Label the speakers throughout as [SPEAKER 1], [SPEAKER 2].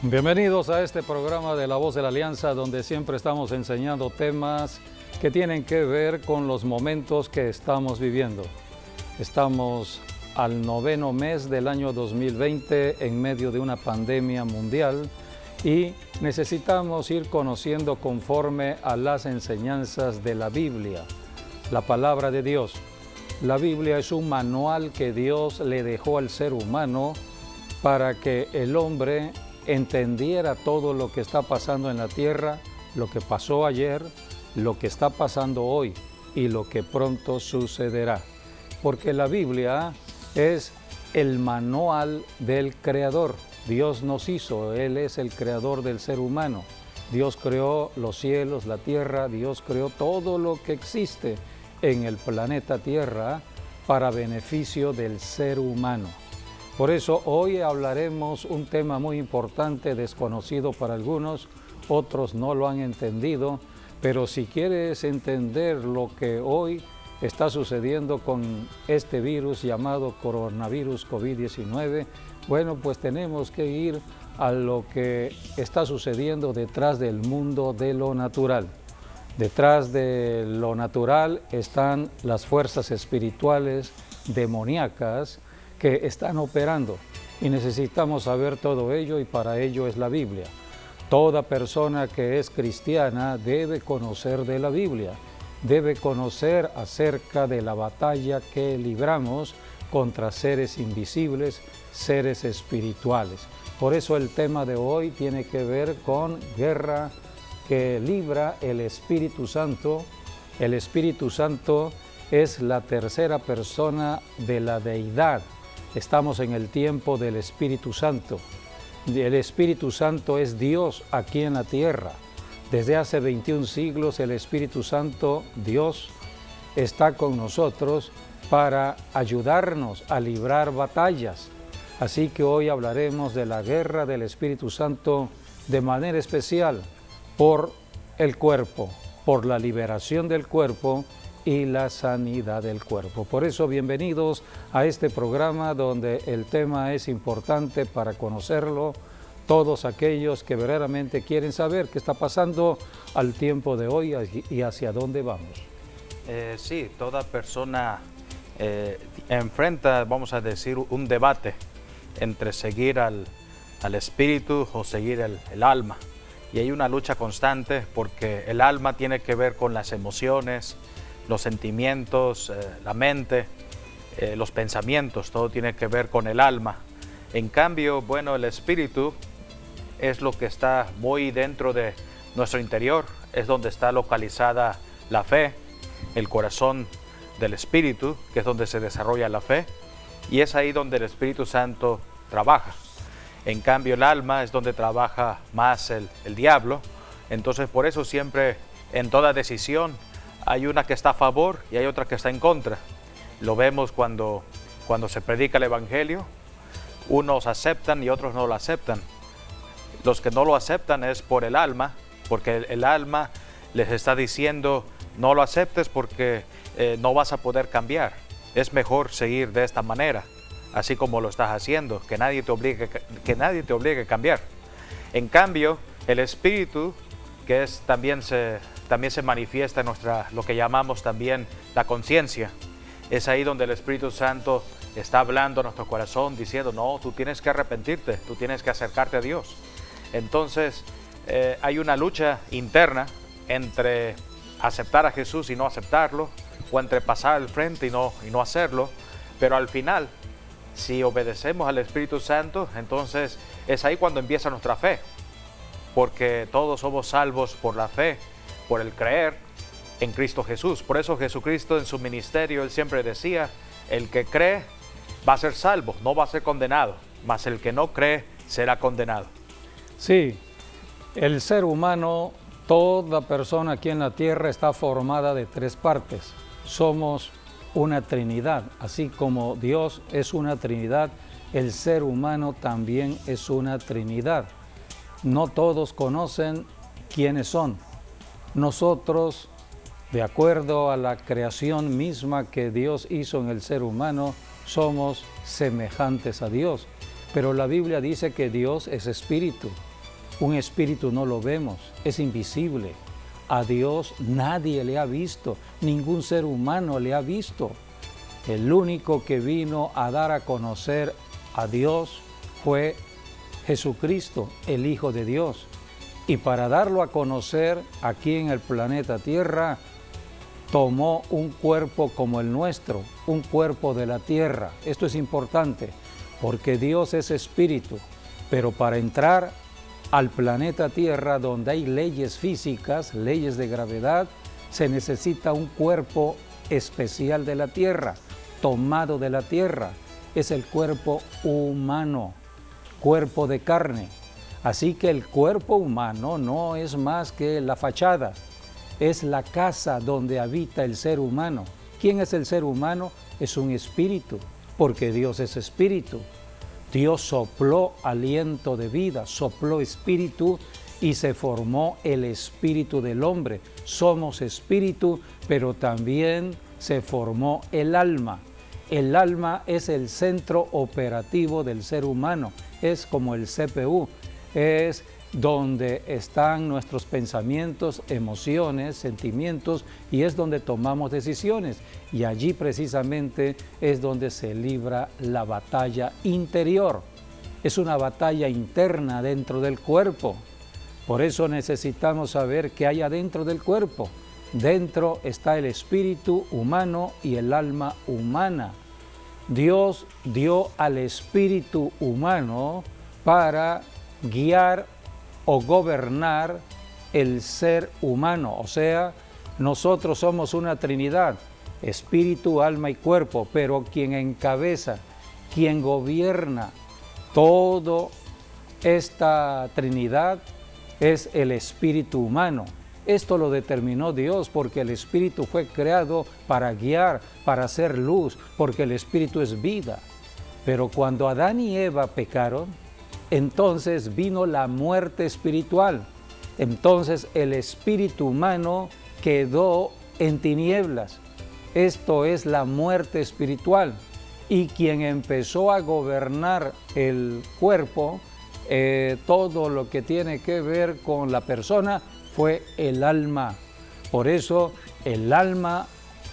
[SPEAKER 1] Bienvenidos a este programa de La Voz de la Alianza, donde siempre estamos enseñando temas que tienen que ver con los momentos que estamos viviendo. Estamos al 9º mes del año 2020 en medio de una pandemia mundial y necesitamos ir conociendo conforme a las enseñanzas de la Biblia, la palabra de Dios. La Biblia es un manual que Dios le dejó al ser humano para que el hombre entendiera todo lo que está pasando en la tierra, lo que pasó ayer, lo que está pasando hoy y lo que pronto sucederá. Porque la Biblia es el manual del Creador. Dios nos hizo, Él es el creador del ser humano. Dios creó los cielos, la tierra, Dios creó todo lo que existe en el planeta Tierra para beneficio del ser humano. Por eso hoy hablaremos un tema muy importante, desconocido para algunos, otros no lo han entendido, pero si quieres entender lo que hoy está sucediendo con este virus llamado coronavirus COVID-19, bueno, pues tenemos que ir a lo que está sucediendo detrás del mundo de lo natural. Detrás de lo natural están las fuerzas espirituales demoníacas que están operando y necesitamos saber todo ello y para ello es la Biblia. Toda persona que es cristiana debe conocer de la Biblia, debe conocer acerca de la batalla que libramos contra seres invisibles, seres espirituales. Por eso el tema de hoy tiene que ver con guerra que libra el Espíritu Santo. El Espíritu Santo es la tercera persona de la deidad. Estamos en el tiempo del Espíritu Santo. El Espíritu Santo es Dios aquí en la tierra. Desde hace 21 siglos el Espíritu Santo, Dios, está con nosotros para ayudarnos a librar batallas. Así que hoy hablaremos de la guerra del Espíritu Santo de manera especial por el cuerpo, por la liberación del cuerpo y la sanidad del cuerpo. Por eso, bienvenidos a este programa donde el tema es importante para conocerlo, todos aquellos que verdaderamente quieren saber qué está pasando al tiempo de hoy y hacia dónde vamos.
[SPEAKER 2] Sí, toda persona enfrenta, vamos a decir, un debate entre seguir al espíritu o seguir el alma. Y hay una lucha constante porque el alma tiene que ver con las emociones, los sentimientos, la mente, los pensamientos, todo tiene que ver con el alma. En cambio, bueno, el espíritu es lo que está muy dentro de nuestro interior, es donde está localizada la fe, el corazón del espíritu, que es donde se desarrolla la fe, y es ahí donde el Espíritu Santo trabaja. En cambio, el alma es donde trabaja más el diablo. Entonces, por eso siempre en toda decisión hay una que está a favor y hay otra que está en contra. Lo vemos cuando se predica el Evangelio, unos aceptan y otros no lo aceptan. Los que no lo aceptan es por el alma, porque el alma les está diciendo no lo aceptes porque no vas a poder cambiar. Es mejor seguir de esta manera, así como lo estás haciendo, que nadie te obligue a cambiar. En cambio, el espíritu, que es también se manifiesta en lo que llamamos también la conciencia. Es ahí donde el Espíritu Santo está hablando a nuestro corazón, diciendo, no, tú tienes que arrepentirte, tú tienes que acercarte a Dios. Entonces, hay una lucha interna entre aceptar a Jesús y no aceptarlo, o entre pasar al frente y no hacerlo, pero al final, si obedecemos al Espíritu Santo, entonces es ahí cuando empieza nuestra fe, porque todos somos salvos por la fe, por el creer en Cristo Jesús. Por eso Jesucristo en su ministerio, Él siempre decía, el que cree va a ser salvo, no va a ser condenado, mas el que no cree será condenado.
[SPEAKER 1] Sí, el ser humano, toda persona aquí en la tierra está formada de tres partes. Somos una Trinidad, así como Dios es una Trinidad, el ser humano también es una Trinidad. No todos conocen quiénes son. Nosotros, de acuerdo a la creación misma que Dios hizo en el ser humano, somos semejantes a Dios. Pero la Biblia dice que Dios es espíritu Un espíritu no lo vemos, es invisible. A Dios nadie le ha visto, ningún ser humano le ha visto. El único que vino a dar a conocer a Dios fue Jesucristo, el Hijo de Dios. Y para darlo a conocer aquí en el planeta Tierra, tomó un cuerpo como el nuestro, un cuerpo de la tierra. Esto es importante, porque Dios es espíritu, pero para entrar al planeta Tierra, donde hay leyes físicas, leyes de gravedad, se necesita un cuerpo especial de la tierra, tomado de la tierra. Es el cuerpo humano, cuerpo de carne. Así que el cuerpo humano no es más que la fachada, es la casa donde habita el ser humano. ¿Quién es el ser humano? Es un espíritu, porque Dios es espíritu. Dios sopló aliento de vida, sopló espíritu y se formó el espíritu del hombre. Somos espíritu, pero también se formó el alma. El alma es el centro operativo del ser humano, es como el CPU, es donde están nuestros pensamientos, emociones, sentimientos, y es donde tomamos decisiones. Y allí precisamente es donde se libra la batalla interior. Es una batalla interna dentro del cuerpo. Por eso necesitamos saber qué hay adentro del cuerpo. Dentro está el espíritu humano y el alma humana. Dios dio al espíritu humano para guiar o gobernar el ser humano. O sea, nosotros somos una trinidad, espíritu, alma y cuerpo, pero quien encabeza, quien gobierna toda esta trinidad es el espíritu humano. Esto lo determinó Dios porque el espíritu fue creado para guiar, para hacer luz, porque el espíritu es vida. Pero cuando Adán y Eva pecaron, entonces vino la muerte espiritual. Entonces el espíritu humano quedó en tinieblas. Esto es la muerte espiritual. Y quien empezó a gobernar el cuerpo, todo lo que tiene que ver con la persona, fue el alma. Por eso el alma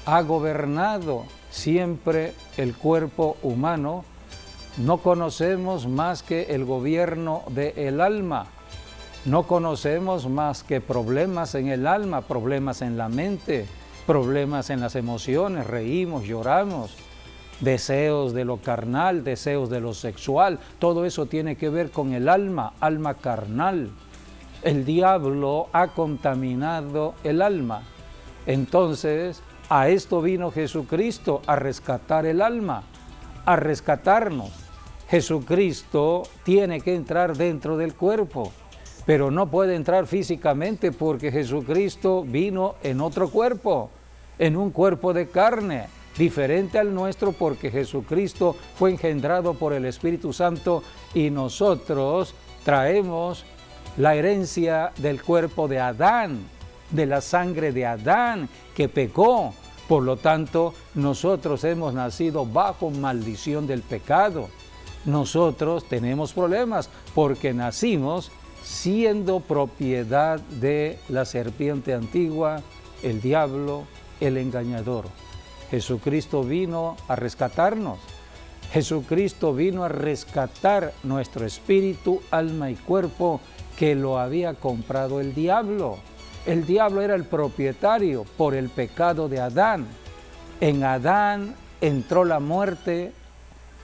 [SPEAKER 1] ha gobernado siempre el cuerpo humano. No conocemos más que el gobierno del alma. No conocemos más que problemas en el alma, problemas en la mente, problemas en las emociones, reímos, lloramos, deseos de lo carnal, deseos de lo sexual. Todo eso tiene que ver con el alma, alma carnal. El diablo ha contaminado el alma. Entonces, a esto vino Jesucristo, a rescatar el alma, a rescatarnos. Jesucristo tiene que entrar dentro del cuerpo, pero no puede entrar físicamente porque Jesucristo vino en otro cuerpo, en un cuerpo de carne, diferente al nuestro, porque Jesucristo fue engendrado por el Espíritu Santo y nosotros traemos la herencia del cuerpo de Adán, de la sangre de Adán que pecó. Por lo tanto, nosotros hemos nacido bajo maldición del pecado. Nosotros tenemos problemas porque nacimos siendo propiedad de la serpiente antigua, el diablo, el engañador. Jesucristo vino a rescatarnos. Jesucristo vino a rescatar nuestro espíritu, alma y cuerpo que lo había comprado el diablo. El diablo era el propietario por el pecado de Adán. En Adán entró la muerte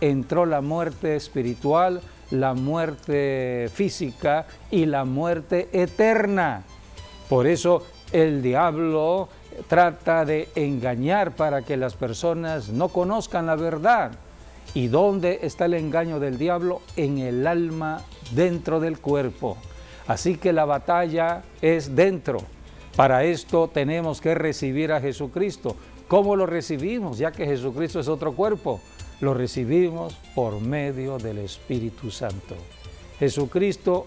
[SPEAKER 1] espiritual, la muerte física y la muerte eterna. Por eso el diablo trata de engañar para que las personas no conozcan la verdad. ¿Y dónde está el engaño del diablo? En el alma, dentro del cuerpo. Así que la batalla es dentro. Para esto tenemos que recibir a Jesucristo. ¿Cómo lo recibimos? Ya que Jesucristo es otro cuerpo. Lo recibimos por medio del Espíritu Santo. Jesucristo,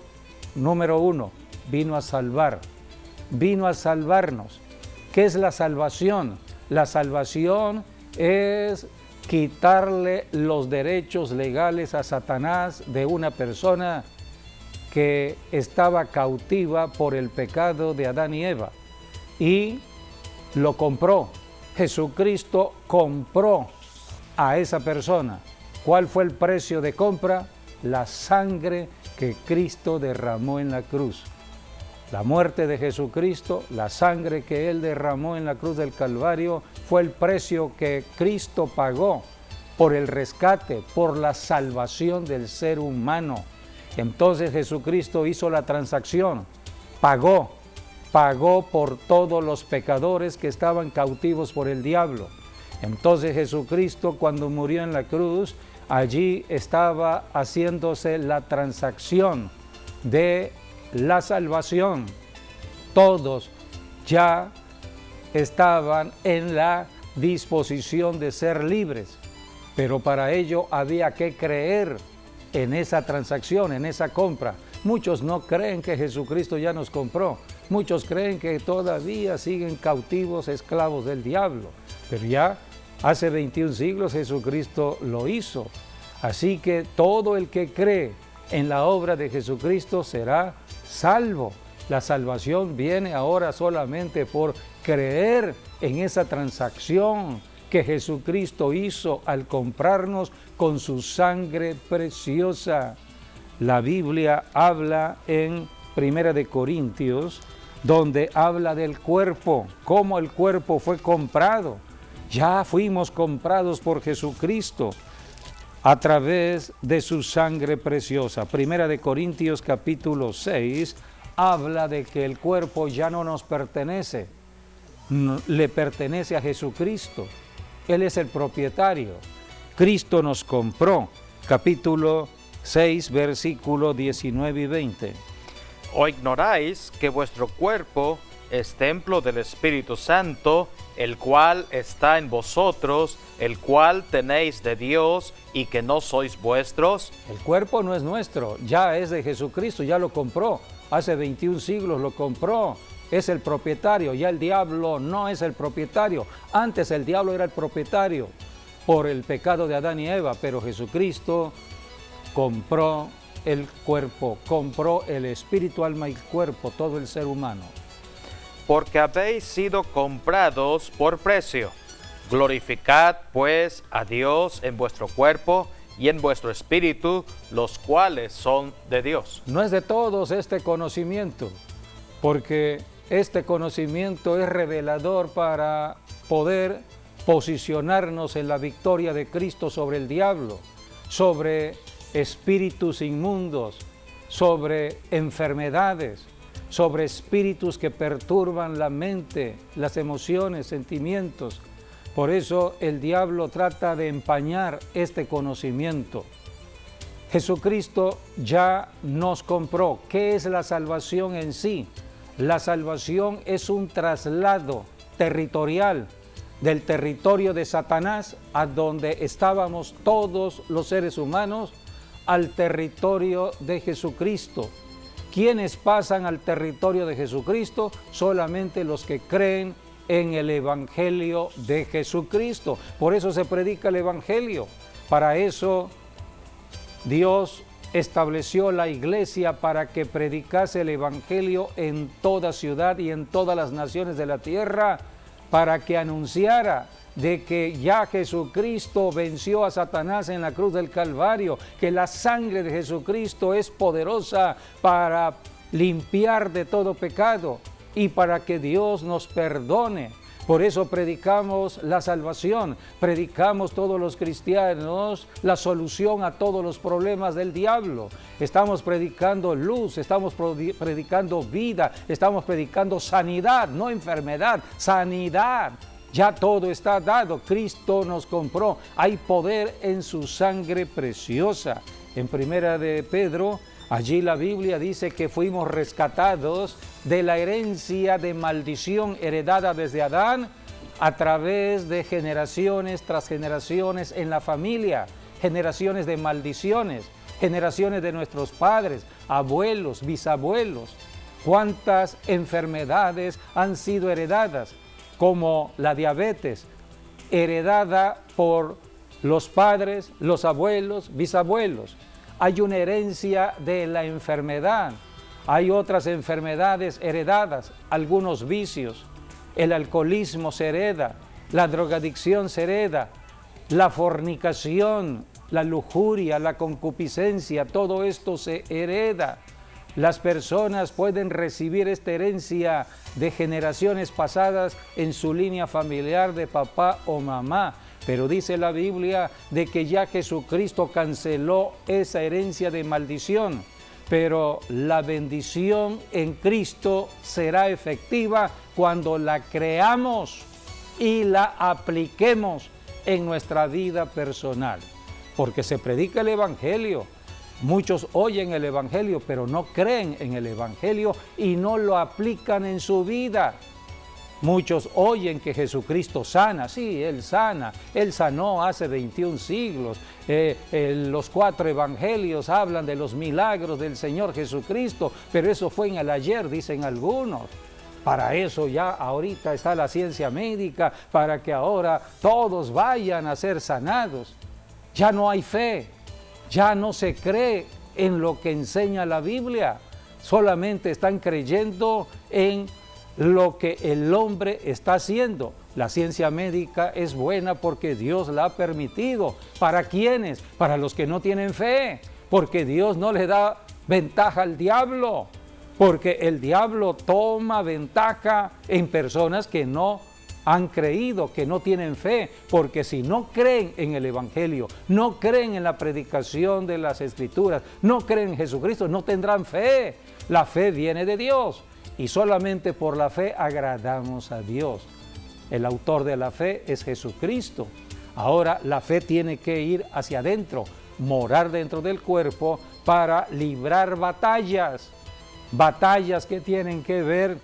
[SPEAKER 1] número uno, vino a salvar. Vino a salvarnos. ¿Qué es la salvación? La salvación es quitarle los derechos legales a Satanás de una persona que estaba cautiva por el pecado de Adán y Eva y lo compró. Jesucristo compró a esa persona. ¿Cuál fue el precio de compra? La sangre que Cristo derramó en la cruz. La muerte de Jesucristo, la sangre que Él derramó en la cruz del Calvario, fue el precio que Cristo pagó por el rescate, por la salvación del ser humano. Entonces Jesucristo hizo la transacción, pagó por todos los pecadores que estaban cautivos por el diablo. Entonces Jesucristo, cuando murió en la cruz, allí estaba haciéndose la transacción de la salvación. Todos ya estaban en la disposición de ser libres, pero para ello había que creer en esa transacción, en esa compra. Muchos no creen que Jesucristo ya nos compró. Muchos creen que todavía siguen cautivos, esclavos del diablo. Pero ya hace 21 siglos Jesucristo lo hizo. Así que todo el que cree en la obra de Jesucristo será salvo. La salvación viene ahora solamente por creer en esa transacción que Jesucristo hizo al comprarnos con su sangre preciosa. La Biblia habla en 1 Corintios, donde habla del cuerpo, cómo el cuerpo fue comprado. Ya fuimos comprados por Jesucristo a través de su sangre preciosa. 1 Corintios capítulo 6 habla de que el cuerpo ya no nos pertenece, le pertenece a Jesucristo. Él es el propietario. Cristo nos compró. Capítulo 6, versículo 19 y 20.
[SPEAKER 2] ¿O ignoráis que vuestro cuerpo es templo del Espíritu Santo, el cual está en vosotros, el cual tenéis de Dios, y que no sois vuestros?
[SPEAKER 1] El cuerpo no es nuestro, ya es de Jesucristo, ya lo compró. Hace 21 siglos lo compró. Es el propietario, ya el diablo no es el propietario. Antes el diablo era el propietario por el pecado de Adán y Eva, pero Jesucristo compró el cuerpo, compró el espíritu, alma y cuerpo, todo el ser humano.
[SPEAKER 2] Porque habéis sido comprados por precio. Glorificad pues a Dios en vuestro cuerpo y en vuestro espíritu, los cuales son de Dios.
[SPEAKER 1] No es de todos este conocimiento, porque este conocimiento es revelador para poder posicionarnos en la victoria de Cristo sobre el diablo, sobre espíritus inmundos, sobre enfermedades, sobre espíritus que perturban la mente, las emociones, sentimientos. Por eso el diablo trata de empañar este conocimiento. Jesucristo ya nos compró. ¿Qué es la salvación en sí? La salvación es un traslado territorial del territorio de Satanás, a donde estábamos todos los seres humanos, al territorio de Jesucristo. ¿Quiénes pasan al territorio de Jesucristo? Solamente los que creen en el Evangelio de Jesucristo. Por eso se predica el Evangelio. Para eso Dios estableció la iglesia, para que predicase el Evangelio en toda ciudad y en todas las naciones de la tierra, para que anunciara de que ya Jesucristo venció a Satanás en la cruz del Calvario, que la sangre de Jesucristo es poderosa para limpiar de todo pecado y para que Dios nos perdone. Por eso predicamos la salvación, predicamos todos los cristianos la solución a todos los problemas del diablo. Estamos predicando luz, estamos predicando vida, estamos predicando sanidad, no enfermedad, sanidad. Ya todo está dado, Cristo nos compró, hay poder en su sangre preciosa. En 1 de Pedro, allí la Biblia dice que fuimos rescatados de la herencia de maldición heredada desde Adán a través de generaciones tras generaciones en la familia, generaciones de maldiciones, generaciones de nuestros padres, abuelos, bisabuelos. ¿Cuántas enfermedades han sido heredadas? Como la diabetes, heredada por los padres, los abuelos, bisabuelos. hay una herencia de la enfermedad, hay otras enfermedades heredadas, algunos vicios, el alcoholismo se hereda, la drogadicción se hereda, la fornicación, la lujuria, la concupiscencia, todo esto se hereda. Las personas pueden recibir esta herencia de generaciones pasadas en su línea familiar de papá o mamá. Pero dice la Biblia de que ya Jesucristo canceló esa herencia de maldición. Pero la bendición en Cristo será efectiva cuando la creamos y la apliquemos en nuestra vida personal. Porque se predica el Evangelio. Muchos oyen el Evangelio, pero no creen en el Evangelio y no lo aplican en su vida. Muchos oyen que Jesucristo sana, sí, Él sana, Él sanó hace 21 siglos. Los 4 evangelios hablan de los milagros del Señor Jesucristo, pero eso fue en el ayer, dicen algunos. Para eso ya ahorita está la ciencia médica, para que ahora todos vayan a ser sanados. Ya no hay fe, ya no se cree en lo que enseña la Biblia, solamente están creyendo en lo que el hombre está haciendo. La ciencia médica es buena porque Dios la ha permitido. ¿Para quiénes? Para los que no tienen fe, porque Dios no le da ventaja al diablo, porque el diablo toma ventaja en personas que no han creído, que no tienen fe, porque si no creen en el Evangelio, no creen en la predicación de las Escrituras, no creen en Jesucristo, no tendrán fe. La fe viene de Dios y solamente por la fe agradamos a Dios. El autor de la fe es Jesucristo. Ahora la fe tiene que ir hacia adentro, morar dentro del cuerpo para librar batallas que tienen que ver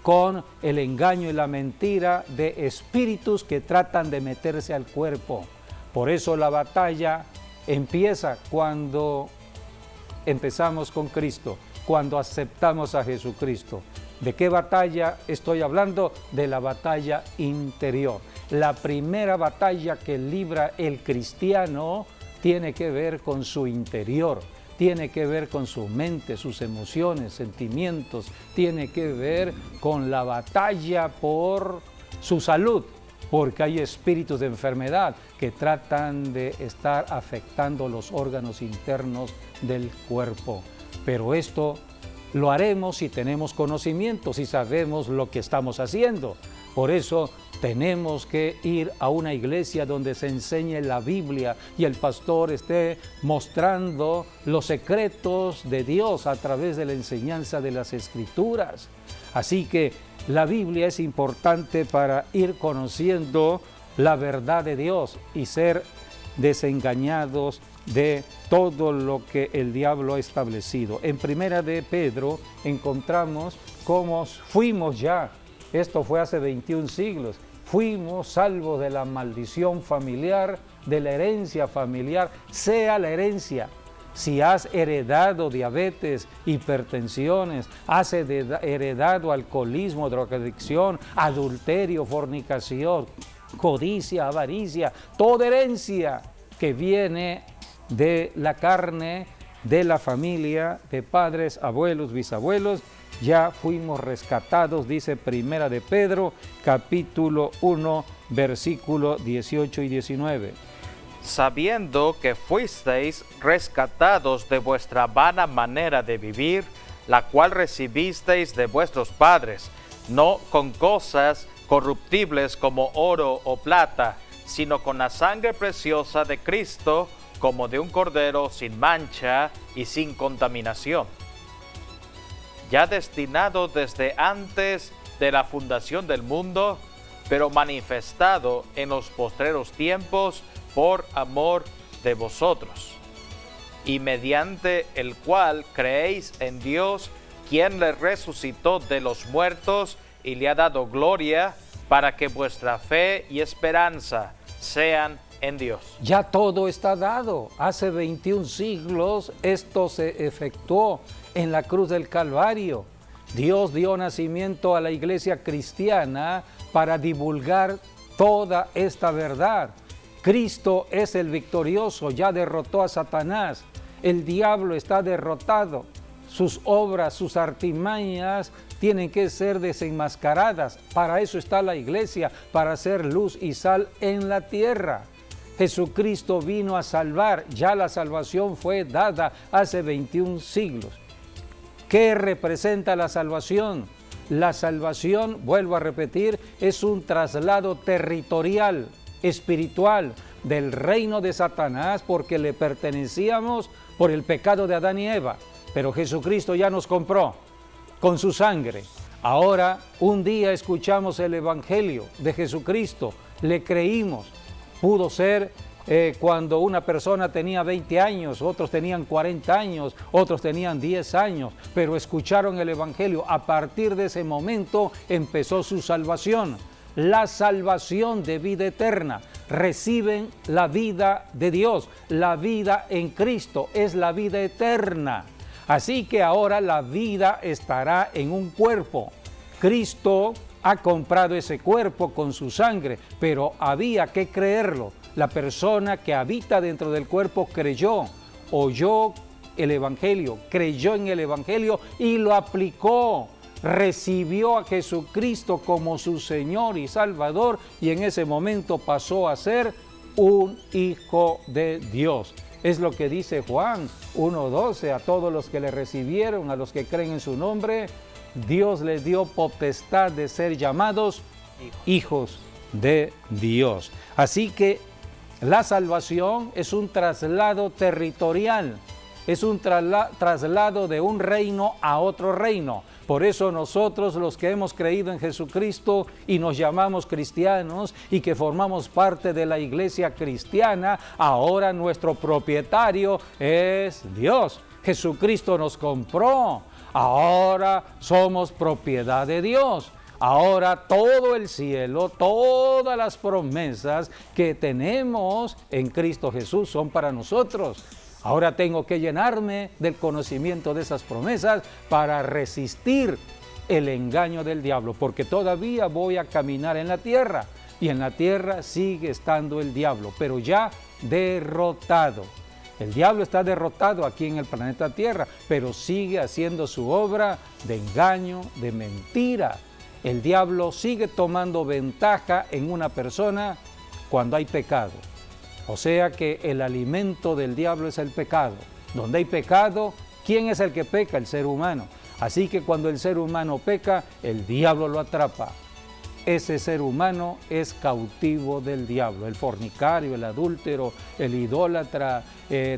[SPEAKER 1] con el engaño y la mentira de espíritus que tratan de meterse al cuerpo. Por eso la batalla empieza cuando empezamos con Cristo, cuando aceptamos a Jesucristo. ¿De qué batalla estoy hablando? De la batalla interior. La primera batalla que libra el cristiano tiene que ver con su interior. Tiene que ver con su mente, sus emociones, sentimientos, tiene que ver con la batalla por su salud, porque hay espíritus de enfermedad que tratan de estar afectando los órganos internos del cuerpo. Pero esto lo haremos si tenemos conocimiento, si sabemos lo que estamos haciendo. Por eso tenemos que ir a una iglesia donde se enseñe la Biblia y el pastor esté mostrando los secretos de Dios a través de la enseñanza de las Escrituras. Así que la Biblia es importante para ir conociendo la verdad de Dios y ser desengañados de todo lo que el diablo ha establecido. En Primera de Pedro encontramos cómo fuimos ya. Esto fue hace 21 siglos. Fuimos salvos de la maldición familiar, de la herencia familiar, sea la herencia. Si has heredado diabetes, hipertensiones, has heredado alcoholismo, drogadicción, adulterio, fornicación, codicia, avaricia, toda herencia que viene de la carne, de la familia, de padres, abuelos, bisabuelos, ya fuimos rescatados, dice Primera de Pedro, capítulo 1, versículo 18 y 19.
[SPEAKER 2] Sabiendo que fuisteis rescatados de vuestra vana manera de vivir, la cual recibisteis de vuestros padres, no con cosas corruptibles como oro o plata, sino con la sangre preciosa de Cristo, como de un cordero sin mancha y sin contaminación, ya destinado desde antes de la fundación del mundo, pero manifestado en los postreros tiempos por amor de vosotros, y mediante el cual creéis en Dios, quien le resucitó de los muertos y le ha dado gloria, para que vuestra fe y esperanza sean en Dios.
[SPEAKER 1] Ya todo está dado. Hace 21 siglos esto se efectuó en la cruz del Calvario. Dios dio nacimiento a la iglesia cristiana para divulgar toda esta verdad. Cristo es el victorioso, ya derrotó a Satanás. El diablo está derrotado. Sus obras, sus artimañas tienen que ser desenmascaradas. Para eso está la iglesia, para hacer luz y sal en la tierra. Jesucristo vino a salvar, ya la salvación fue dada hace 21 siglos. ¿Qué representa la salvación? La salvación, vuelvo a repetir, es un traslado territorial, espiritual, del reino de Satanás, porque le pertenecíamos por el pecado de Adán y Eva. Pero Jesucristo ya nos compró con su sangre. Ahora, un día escuchamos el Evangelio de Jesucristo, le creímos. Pudo ser cuando una persona tenía 20 años, otros tenían 40 años, otros tenían 10 años, pero escucharon el Evangelio. A partir de ese momento empezó su salvación, la salvación de vida eterna. Reciben la vida de Dios, la vida en Cristo es la vida eterna. Así que ahora la vida estará en un cuerpo. Cristo ha comprado ese cuerpo con su sangre, pero había que creerlo. La persona que habita dentro del cuerpo creyó, oyó el Evangelio, creyó en el Evangelio y lo aplicó. Recibió a Jesucristo como su Señor y Salvador y en ese momento pasó a ser un hijo de Dios. Es lo que dice Juan 1:12, a todos los que le recibieron, a los que creen en su nombre, Dios les dio potestad de ser llamados hijos de Dios. Así que la salvación es un traslado territorial, es un traslado de un reino a otro reino. Por eso nosotros, los que hemos creído en Jesucristo y nos llamamos cristianos y que formamos parte de la iglesia cristiana, ahora nuestro propietario es Dios. Jesucristo nos compró. Ahora somos propiedad de Dios. Ahora todo el cielo, todas las promesas que tenemos en Cristo Jesús son para nosotros. Ahora tengo que llenarme del conocimiento de esas promesas para resistir el engaño del diablo, porque todavía voy a caminar en la tierra y en la tierra sigue estando el diablo, pero ya derrotado. El diablo está derrotado aquí en el planeta Tierra, pero sigue haciendo su obra de engaño, de mentira. El diablo sigue tomando ventaja en una persona cuando hay pecado. O sea que el alimento del diablo es el pecado. Donde hay pecado, ¿quién es el que peca? El ser humano. Así que cuando el ser humano peca, el diablo lo atrapa. Ese ser humano es cautivo del diablo. El fornicario, el adúltero, el idólatra,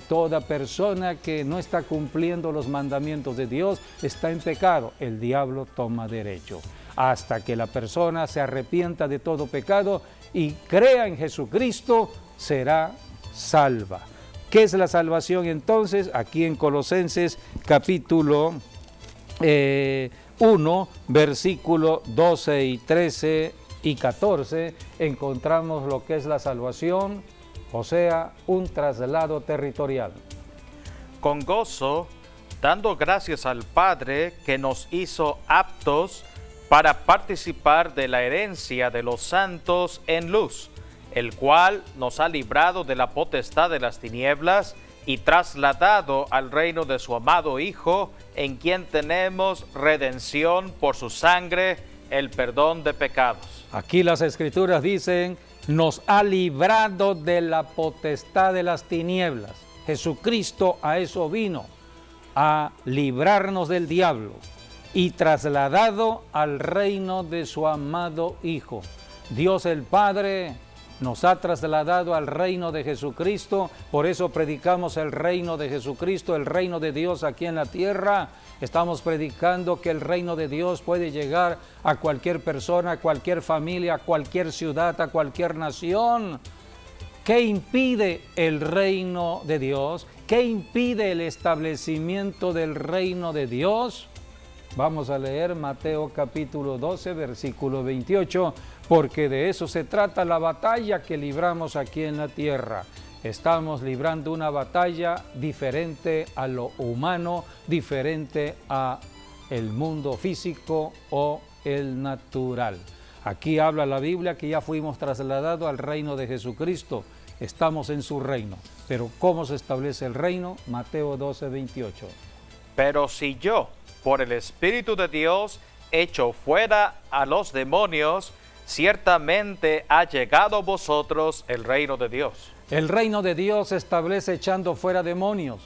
[SPEAKER 1] toda persona que no está cumpliendo los mandamientos de Dios está en pecado. El diablo toma derecho. Hasta que la persona se arrepienta de todo pecado y crea en Jesucristo, será salva. ¿Qué es la salvación entonces? Aquí en Colosenses capítulo 1, versículo 12 y 13 y 14, encontramos lo que es la salvación, o sea, un traslado territorial.
[SPEAKER 2] Con gozo, dando gracias al Padre que nos hizo aptos para participar de la herencia de los santos en luz, el cual nos ha librado de la potestad de las tinieblas y trasladado al reino de su amado Hijo, en quien tenemos redención por su sangre, el perdón de pecados.
[SPEAKER 1] Aquí las Escrituras dicen, nos ha librado de la potestad de las tinieblas. Jesucristo a eso vino, a librarnos del diablo y trasladado al reino de su amado Hijo. Dios el Padre nos ha trasladado al reino de Jesucristo, por eso predicamos el reino de Jesucristo, el reino de Dios aquí en la tierra. Estamos predicando que el reino de Dios puede llegar a cualquier persona, a cualquier familia, a cualquier ciudad, a cualquier nación. ¿Qué impide el reino de Dios? ¿Qué impide el establecimiento del reino de Dios? Vamos a leer Mateo capítulo 12, versículo 28, porque de eso se trata la batalla que libramos aquí en la tierra. Estamos librando una batalla diferente a lo humano, diferente a el mundo físico o el natural. Aquí habla la Biblia que ya fuimos trasladados al reino de Jesucristo. estamos en su reino. Pero ¿cómo se establece el reino? Mateo 12, 28.
[SPEAKER 2] Pero si yo, por el Espíritu de Dios, echo fuera a los demonios, ciertamente ha llegado a vosotros el reino de Dios.
[SPEAKER 1] El reino de Dios se establece echando fuera demonios.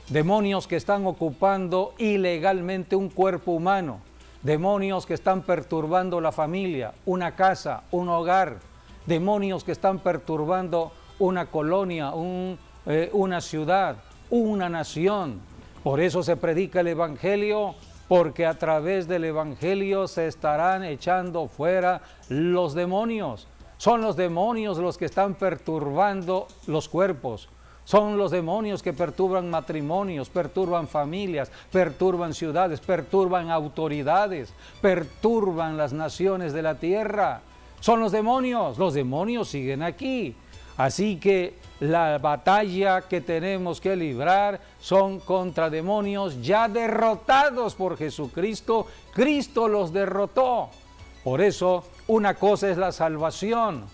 [SPEAKER 1] Demonios que están ocupando ilegalmente un cuerpo humano. Demonios que están perturbando la familia, una casa, un hogar. Demonios que están perturbando una colonia, una ciudad, una nación. Por eso se predica el Evangelio, porque a través del Evangelio se estarán echando fuera los demonios. Son los demonios los que están perturbando los cuerpos. Son los demonios que perturban matrimonios, perturban familias, perturban ciudades, perturban autoridades, perturban las naciones de la tierra. Son los demonios siguen aquí. Así que la batalla que tenemos que librar son contra demonios ya derrotados por Jesucristo. Cristo los derrotó. Por eso, una cosa es la salvación.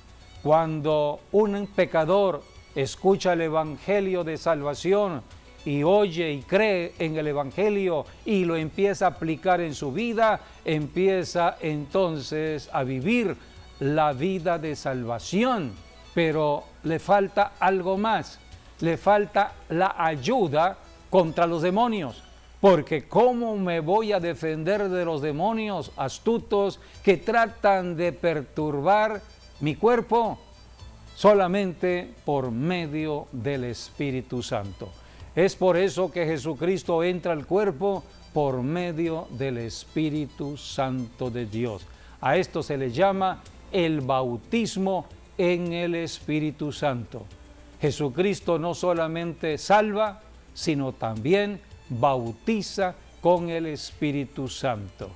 [SPEAKER 1] Cuando un pecador escucha el Evangelio de salvación y oye y cree en el Evangelio y lo empieza a aplicar en su vida, empieza entonces a vivir la vida de salvación. Pero le falta algo más, le falta la ayuda contra los demonios. Porque ¿cómo me voy a defender de los demonios astutos que tratan de perturbar mi cuerpo? Solamente por medio del Espíritu Santo. Es por eso que Jesucristo entra al cuerpo por medio del Espíritu Santo de Dios. A esto se le llama el bautismo en el Espíritu Santo. Jesucristo no solamente salva, sino también bautiza con el Espíritu Santo.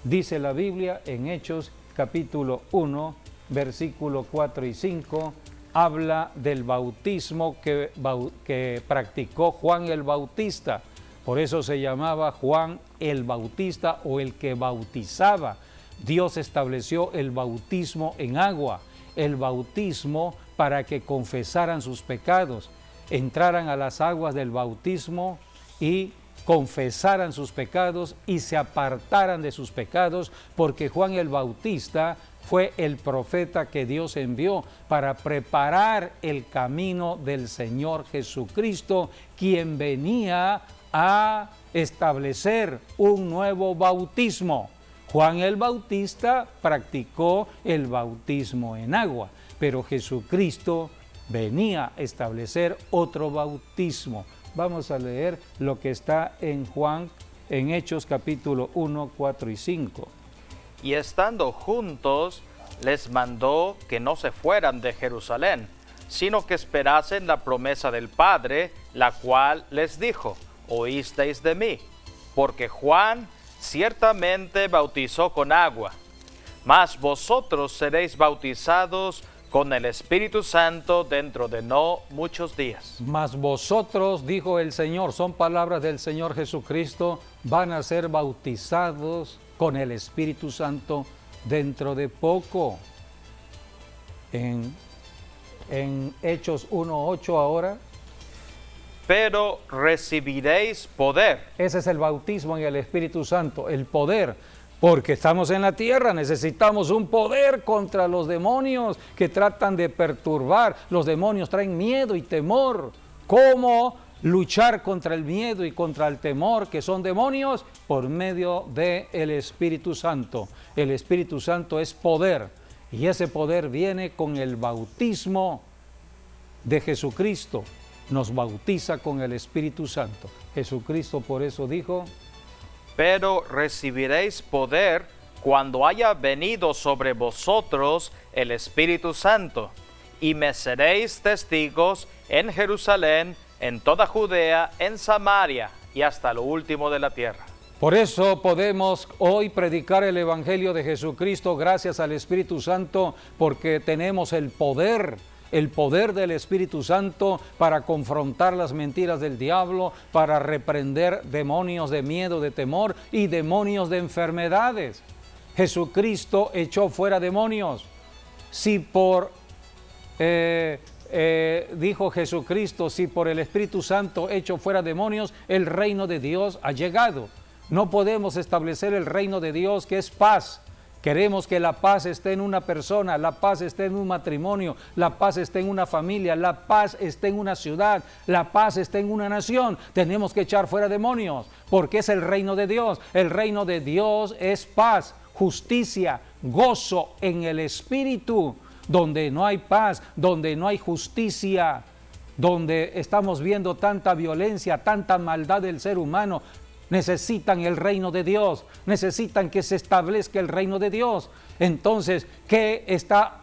[SPEAKER 1] Dice la Biblia en Hechos capítulo 1, versículo 4 y 5, habla del bautismo que practicó Juan el Bautista. Por eso se llamaba Juan el Bautista o el que bautizaba. Dios estableció el bautismo en agua, el bautismo para que confesaran sus pecados, entraran a las aguas del bautismo y confesaran sus pecados y se apartaran de sus pecados, porque Juan el Bautista fue el profeta que Dios envió para preparar el camino del Señor Jesucristo, quien venía a establecer un nuevo bautismo. Juan el Bautista practicó el bautismo en agua, pero Jesucristo venía a establecer otro bautismo. Vamos a leer lo que está en Juan, en Hechos capítulo 1, 4 y 5.
[SPEAKER 2] Y estando juntos, les mandó que no se fueran de Jerusalén, sino que esperasen la promesa del Padre, la cual les dijo: oísteis de mí, porque Juan ciertamente bautizó con agua, mas vosotros seréis bautizados con el Espíritu Santo dentro de no muchos días.
[SPEAKER 1] Mas vosotros, dijo el Señor, son palabras del Señor Jesucristo, van a ser bautizados con el Espíritu Santo dentro de poco. En Hechos 1:8 ahora.
[SPEAKER 2] Pero recibiréis poder.
[SPEAKER 1] Ese es el bautismo en el Espíritu Santo, el poder. Porque estamos en la tierra, necesitamos un poder contra los demonios que tratan de perturbar. Los demonios traen miedo y temor. ¿Cómo luchar contra el miedo y contra el temor que son demonios? Por medio del Espíritu Santo. El Espíritu Santo es poder. Y ese poder viene con el bautismo de Jesucristo. Nos bautiza con el Espíritu Santo. Jesucristo por eso dijo:
[SPEAKER 2] pero recibiréis poder cuando haya venido sobre vosotros el Espíritu Santo, y me seréis testigos en Jerusalén, en toda Judea, en Samaria y hasta lo último de la tierra.
[SPEAKER 1] Por eso podemos hoy predicar el Evangelio de Jesucristo gracias al Espíritu Santo, porque tenemos el poder del Espíritu Santo para confrontar las mentiras del diablo, para reprender demonios de miedo, de temor y demonios de enfermedades. Jesucristo echó fuera demonios. Si por dijo Jesucristo, si por el Espíritu Santo echo fuera demonios, el reino de Dios ha llegado. No podemos establecer el reino de Dios, que es paz. Queremos que la paz esté en una persona, la paz esté en un matrimonio, la paz esté en una familia, la paz esté en una ciudad, la paz esté en una nación. Tenemos que echar fuera demonios, porque es el reino de Dios. El reino de Dios es paz, justicia, gozo en el Espíritu. Donde no hay paz, donde no hay justicia, donde estamos viendo tanta violencia, tanta maldad del ser humano, necesitan el reino de Dios, necesitan que se establezca el reino de Dios. Entonces, ¿qué está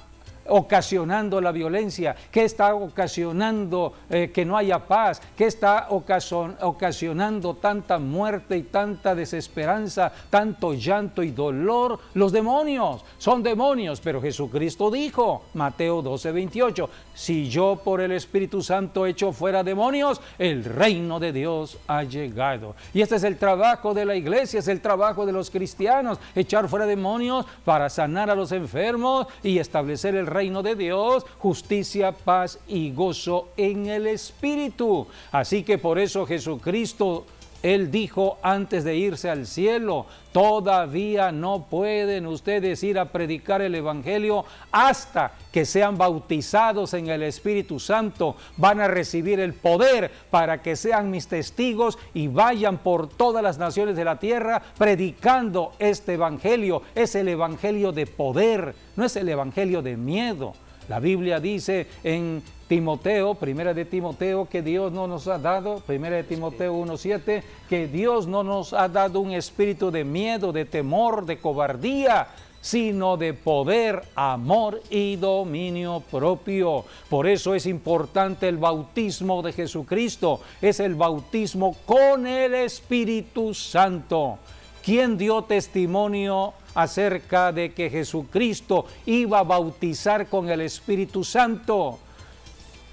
[SPEAKER 1] ocasionando la violencia? ¿Qué está ocasionando que no haya paz? ¿Qué está ocasionando tanta muerte y tanta desesperanza, tanto llanto y dolor? Los demonios, son demonios, pero Jesucristo dijo, Mateo 12:28, si yo por el Espíritu Santo echo fuera demonios, el reino de Dios ha llegado. Y este es el trabajo de la iglesia, es el trabajo de los cristianos, echar fuera demonios para sanar a los enfermos y establecer el reino de Dios, justicia, paz y gozo en el Espíritu. Así que por eso Jesucristo, Él dijo antes de irse al cielo, todavía no pueden ustedes ir a predicar el Evangelio hasta que sean bautizados en el Espíritu Santo. Van a recibir el poder para que sean mis testigos y vayan por todas las naciones de la tierra predicando este Evangelio. Es el Evangelio de poder, no es el Evangelio de miedo. La Biblia dice en Timoteo, primera de Timoteo, que Dios no nos ha dado, primera de Timoteo 1:7, que Dios no nos ha dado un espíritu de miedo, de temor, de cobardía, sino de poder, amor y dominio propio. Por eso es importante el bautismo de Jesucristo, es el bautismo con el Espíritu Santo. ¿Quién dio testimonio acerca de que Jesucristo iba a bautizar con el Espíritu Santo?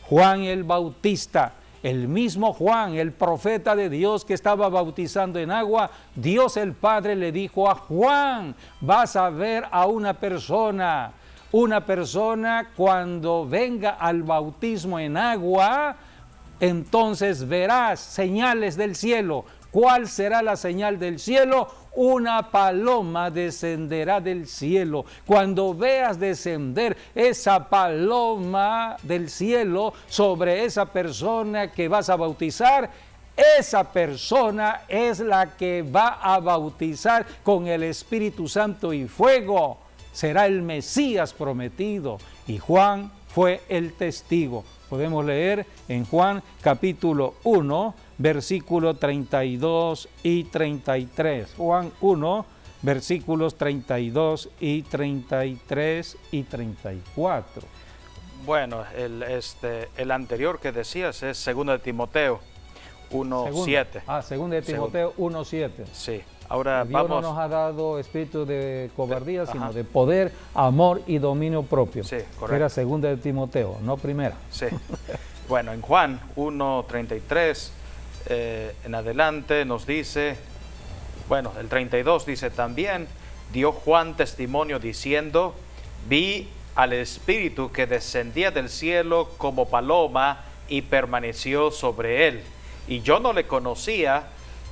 [SPEAKER 1] Juan el Bautista, el mismo Juan, el profeta de Dios que estaba bautizando en agua. Dios el Padre le dijo a Juan, vas a ver a una persona cuando venga al bautismo en agua, entonces verás señales del cielo. ¿Cuál será la señal del cielo? Una paloma descenderá del cielo. Cuando veas descender esa paloma del cielo sobre esa persona que vas a bautizar, esa persona es la que va a bautizar con el Espíritu Santo y fuego. Será el Mesías prometido. Y Juan fue el testigo. Podemos leer en Juan capítulo 1, versículos 32 y 33. Juan 1, versículos 32 y 33 y 34.
[SPEAKER 2] Bueno, el anterior que decías es 2 de Timoteo 1:7.
[SPEAKER 1] 2 de Timoteo 1:7.
[SPEAKER 2] Sí. Ahora
[SPEAKER 1] Dios
[SPEAKER 2] vamos.
[SPEAKER 1] no nos ha dado espíritu de cobardía, sino de poder, amor y dominio propio.
[SPEAKER 2] Sí, correcto.
[SPEAKER 1] Era 2 de Timoteo, no primera.
[SPEAKER 2] Sí. Bueno, en Juan 1:33 en adelante nos dice, bueno, el 32 dice también, dio Juan testimonio diciendo, vi al Espíritu que descendía del cielo como paloma y permaneció sobre él. Y yo no le conocía,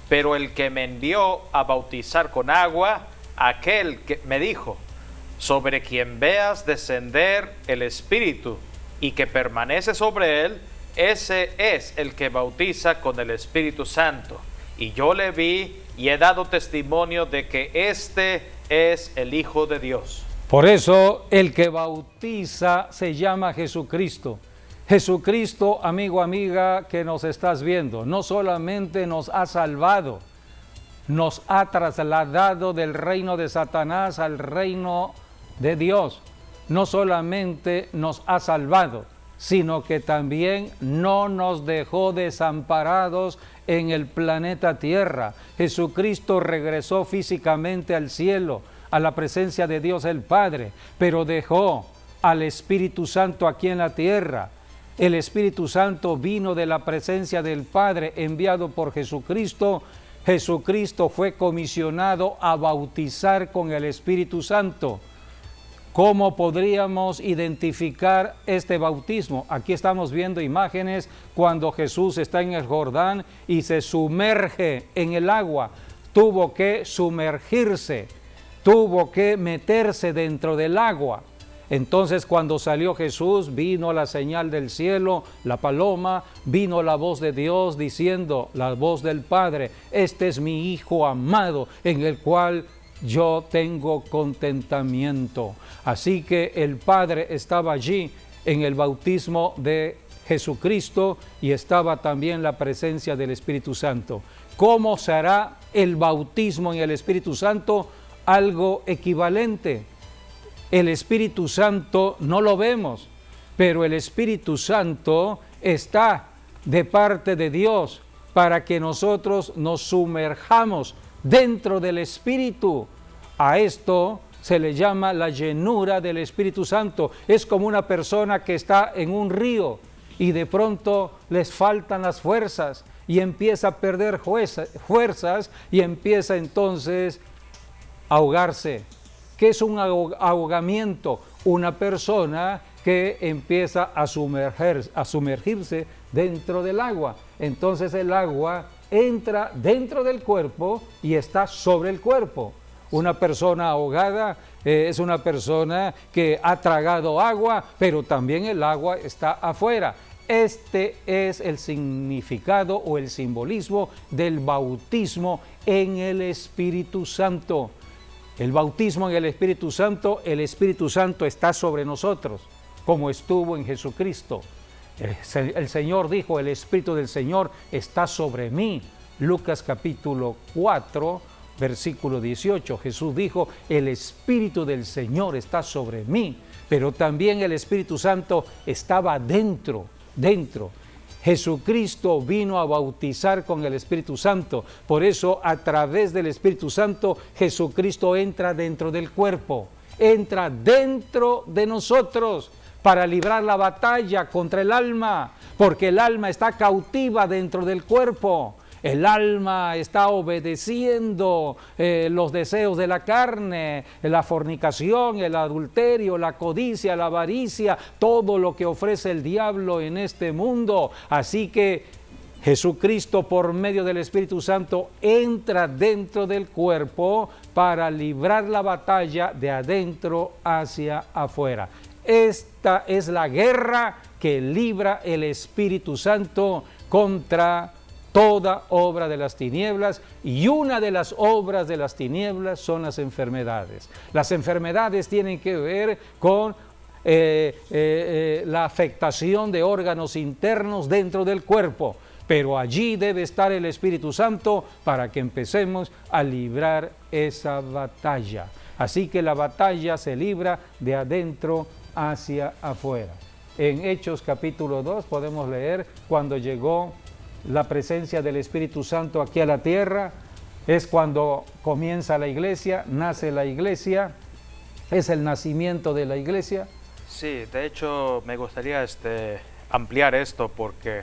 [SPEAKER 2] pero el que me envió a bautizar con agua, aquel que me dijo, sobre quien veas descender el Espíritu y que permanece sobre él, ese es el que bautiza con el Espíritu Santo. Y yo le vi y he dado testimonio de que este es el Hijo de Dios.
[SPEAKER 1] Por eso el que bautiza se llama Jesucristo. Jesucristo, amigo, amiga, que nos estás viendo, no solamente nos ha salvado, nos ha trasladado del reino de Satanás al reino de Dios. No solamente nos ha salvado, sino que también no nos dejó desamparados en el planeta Tierra. Jesucristo regresó físicamente al cielo, a la presencia de Dios el Padre, pero dejó al Espíritu Santo aquí en la tierra. El Espíritu Santo vino de la presencia del Padre, enviado por Jesucristo. Jesucristo fue comisionado a bautizar con el Espíritu Santo. ¿Cómo podríamos identificar este bautismo? Aquí estamos viendo imágenes cuando Jesús está en el Jordán y se sumerge en el agua. Tuvo que sumergirse, tuvo que meterse dentro del agua. Entonces cuando salió Jesús, vino la señal del cielo, la paloma, vino la voz de Dios diciendo, la voz del Padre, este es mi Hijo amado, en el cual yo tengo contentamiento. Así que el Padre estaba allí en el bautismo de Jesucristo y estaba también la presencia del Espíritu Santo. ¿Cómo será el bautismo en el Espíritu Santo? Algo equivalente. El Espíritu Santo no lo vemos, pero el Espíritu Santo está de parte de Dios para que nosotros nos sumerjamos dentro del Espíritu. A esto se le llama la llenura del Espíritu Santo. Es como una persona que está en un río y de pronto les faltan las fuerzas y empieza a perder fuerzas y empieza entonces a ahogarse. ¿Qué es un ahogamiento? Una persona que empieza a sumergirse dentro del agua. Entonces el agua entra dentro del cuerpo y está sobre el cuerpo. Una persona ahogada es una persona que ha tragado agua, pero también el agua está afuera. Este es el significado o el simbolismo del bautismo en el Espíritu Santo. El bautismo en el Espíritu Santo está sobre nosotros, como estuvo en Jesucristo. El Señor dijo, el Espíritu del Señor está sobre mí. Lucas capítulo 4, versículo 18. Jesús dijo, el Espíritu del Señor está sobre mí, pero también el Espíritu Santo estaba dentro. Jesucristo vino a bautizar con el Espíritu Santo. Por eso, a través del Espíritu Santo, Jesucristo entra dentro del cuerpo, entra dentro de nosotros para librar la batalla contra el alma, porque el alma está cautiva dentro del cuerpo. El alma está obedeciendo los deseos de la carne, la fornicación, el adulterio, la codicia, la avaricia, todo lo que ofrece el diablo en este mundo. Así que Jesucristo, por medio del Espíritu Santo, entra dentro del cuerpo para librar la batalla de adentro hacia afuera. Esta es la guerra que libra el Espíritu Santo contra toda obra de las tinieblas, y una de las obras de las tinieblas son las enfermedades. Las enfermedades tienen que ver con la afectación de órganos internos dentro del cuerpo, pero allí debe estar el Espíritu Santo para que empecemos a librar esa batalla. Así que la batalla se libra de adentro hacia afuera. En Hechos capítulo 2 podemos leer cuando llegó la presencia del Espíritu Santo aquí a la tierra, es cuando comienza la iglesia, nace la iglesia, es el nacimiento de la iglesia.
[SPEAKER 2] Sí, de hecho me gustaría ampliar esto porque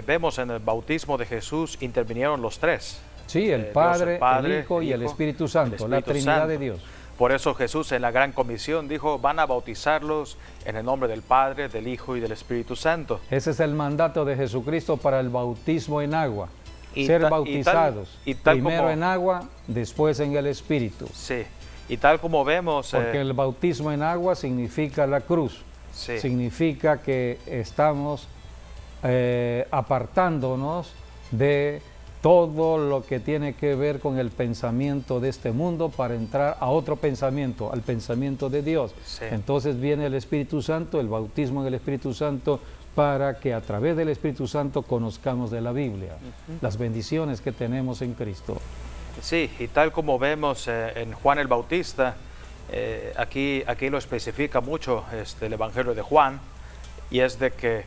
[SPEAKER 2] vemos en el bautismo de Jesús intervinieron los tres.
[SPEAKER 1] Sí, el Padre, el Hijo y el Espíritu Santo, la Trinidad de Dios.
[SPEAKER 2] Por eso Jesús en la Gran Comisión dijo, van a bautizarlos en el nombre del Padre, del Hijo y del Espíritu Santo.
[SPEAKER 1] Ese es el mandato de Jesucristo para el bautismo en agua. Ser bautizados, primero como, en agua, después en el Espíritu.
[SPEAKER 2] Sí, y tal como vemos...
[SPEAKER 1] Porque el bautismo en agua significa la cruz. Sí. Significa que estamos apartándonos de todo lo que tiene que ver con el pensamiento de este mundo para entrar a otro pensamiento, al pensamiento de Dios. Sí. Entonces viene el Espíritu Santo, el bautismo en el Espíritu Santo, para que a través del Espíritu Santo conozcamos de la Biblia, las bendiciones que tenemos en Cristo.
[SPEAKER 2] Sí, y tal como vemos en Juan el Bautista, aquí lo especifica mucho el Evangelio de Juan, y es de que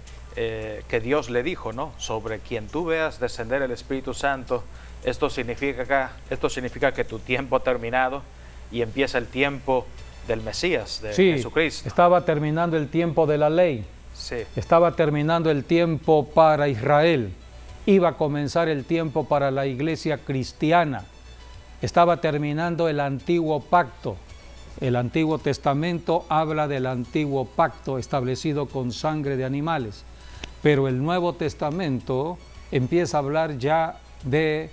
[SPEAKER 2] Dios le dijo, ¿no? Sobre quien tú veas descender el Espíritu Santo, esto significa que tu tiempo ha terminado y empieza el tiempo del Mesías, de Jesucristo.
[SPEAKER 1] Estaba terminando el tiempo de la ley, estaba terminando el tiempo para Israel, iba a comenzar el tiempo para la iglesia cristiana, estaba terminando el antiguo pacto, El Antiguo Testamento habla del antiguo pacto establecido con sangre de animales, pero el Nuevo Testamento empieza a hablar ya de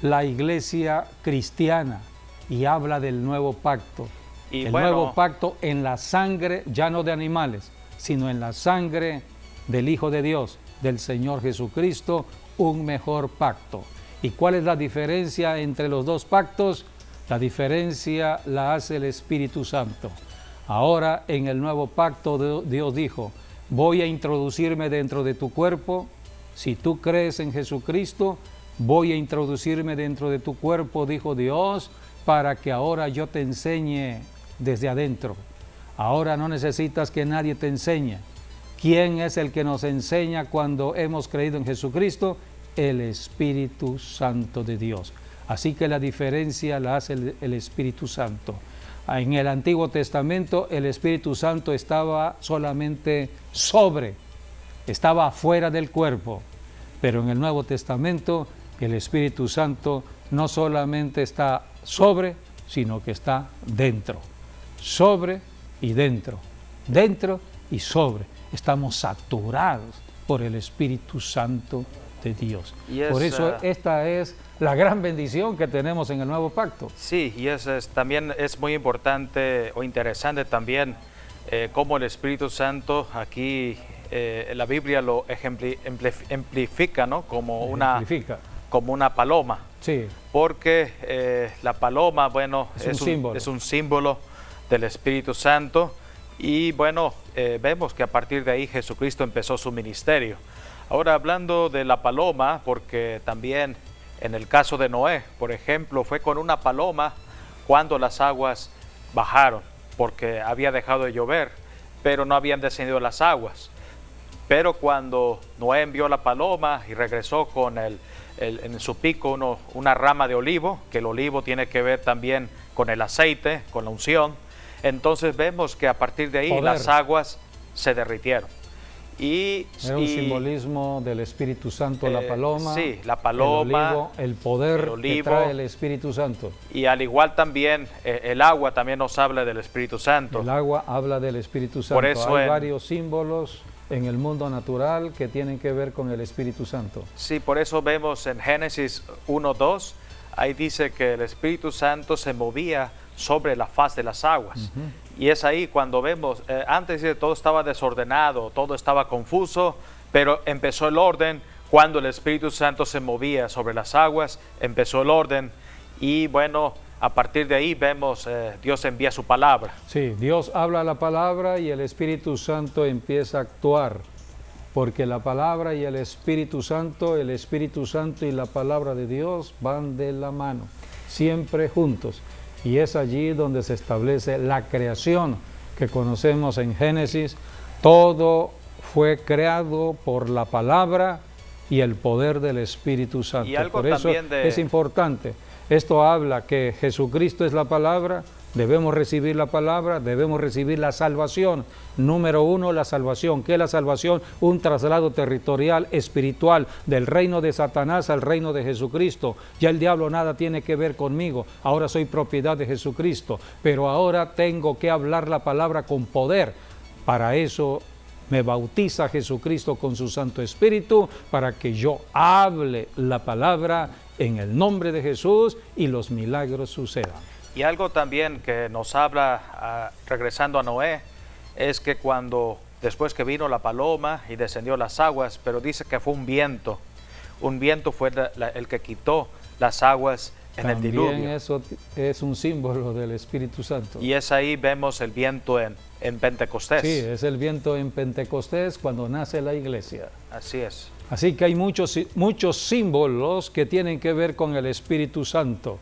[SPEAKER 1] la iglesia cristiana y habla del nuevo pacto.
[SPEAKER 2] Y
[SPEAKER 1] el
[SPEAKER 2] bueno,
[SPEAKER 1] nuevo pacto en la sangre, ya no de animales, sino en la sangre del Hijo de Dios, del Señor Jesucristo, un mejor pacto. ¿Y cuál es la diferencia entre los dos pactos? La diferencia la hace el Espíritu Santo. Ahora en el nuevo pacto Dios dijo, voy a introducirme dentro de tu cuerpo. Si tú crees en Jesucristo, voy a introducirme dentro de tu cuerpo, dijo Dios, para que ahora yo te enseñe desde adentro. Ahora no necesitas que nadie te enseñe. ¿Quién es el que nos enseña cuando hemos creído en Jesucristo? El Espíritu Santo de Dios. Así que la diferencia la hace el Espíritu Santo. En el Antiguo Testamento el Espíritu Santo estaba solamente estaba afuera del cuerpo, pero en el Nuevo Testamento el Espíritu Santo no solamente está sobre, sino que está dentro, sobre y dentro y sobre. Estamos saturados por el Espíritu Santo de Dios. Por eso esta es la gran bendición que tenemos en el nuevo pacto.
[SPEAKER 2] Sí, y también es muy importante o interesante también cómo el Espíritu Santo aquí la Biblia lo ejemplifica, ¿no? Como una paloma.
[SPEAKER 1] Sí.
[SPEAKER 2] Porque la paloma, bueno, es un símbolo del Espíritu Santo. Y bueno, vemos que a partir de ahí Jesucristo empezó su ministerio. Ahora hablando de la paloma, porque también en el caso de Noé, por ejemplo, fue con una paloma cuando las aguas bajaron, porque había dejado de llover, pero no habían descendido las aguas. Pero cuando Noé envió la paloma y regresó con en su pico una rama de olivo, que el olivo tiene que ver también con el aceite, con la unción, entonces vemos que a partir de ahí las aguas se derritieron.
[SPEAKER 1] Era un simbolismo del Espíritu Santo, la paloma,
[SPEAKER 2] sí, la paloma,
[SPEAKER 1] el olivo, el poder que trae el Espíritu Santo.
[SPEAKER 2] Y al igual también el agua también nos habla del Espíritu Santo.
[SPEAKER 1] El agua habla del Espíritu Santo.
[SPEAKER 2] Por eso
[SPEAKER 1] hay varios símbolos en el mundo natural que tienen que ver con el Espíritu Santo.
[SPEAKER 2] Sí, por eso vemos en Génesis 1:2, ahí dice que el Espíritu Santo se movía sobre la faz de las aguas. Y es ahí cuando vemos, antes todo estaba desordenado, todo estaba confuso, pero empezó el orden. Cuando el Espíritu Santo se movía sobre las aguas, empezó el orden. Y bueno, a partir de ahí vemos, Dios envía su palabra.
[SPEAKER 1] Sí, Dios habla la palabra y el Espíritu Santo empieza a actuar. Porque la palabra y el Espíritu Santo y la palabra de Dios van de la mano, siempre juntos. Y es allí donde se establece la creación que conocemos en Génesis. Todo fue creado por la palabra y el poder del Espíritu Santo.
[SPEAKER 2] Y algo
[SPEAKER 1] por eso es importante. Esto habla que Jesucristo es la palabra, debemos recibir la palabra, debemos recibir la salvación. Número uno, la salvación. ¿Qué es la salvación? Un traslado territorial, espiritual, del reino de Satanás al reino de Jesucristo. Ya el diablo nada tiene que ver conmigo. Ahora soy propiedad de Jesucristo. Pero ahora tengo que hablar la palabra con poder. Para eso me bautiza Jesucristo con su Santo Espíritu, para que yo hable la palabra en el nombre de Jesús y los milagros sucedan.
[SPEAKER 2] Y algo también que nos habla, regresando a Noé, es que después que vino la paloma y descendió las aguas, pero dice que fue un viento fue el que quitó las aguas en el diluvio.
[SPEAKER 1] También eso es un símbolo del Espíritu Santo.
[SPEAKER 2] Y es ahí vemos el viento en Pentecostés.
[SPEAKER 1] Sí, es el viento en Pentecostés cuando nace la iglesia.
[SPEAKER 2] Así es.
[SPEAKER 1] Así que hay muchos símbolos que tienen que ver con el Espíritu Santo.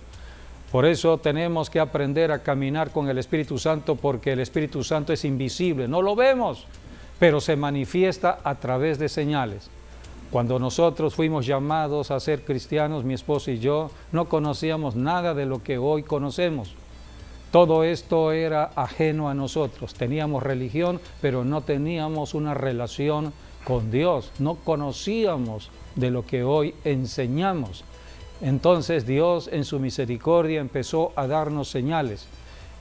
[SPEAKER 1] Por eso tenemos que aprender a caminar con el Espíritu Santo, porque el Espíritu Santo es invisible, no lo vemos, pero se manifiesta a través de señales. Cuando nosotros fuimos llamados a ser cristianos, mi esposo y yo, no conocíamos nada de lo que hoy conocemos. Todo esto era ajeno a nosotros. Teníamos religión, pero no teníamos una relación con Dios. No conocíamos de lo que hoy enseñamos. Entonces Dios en su misericordia empezó a darnos señales.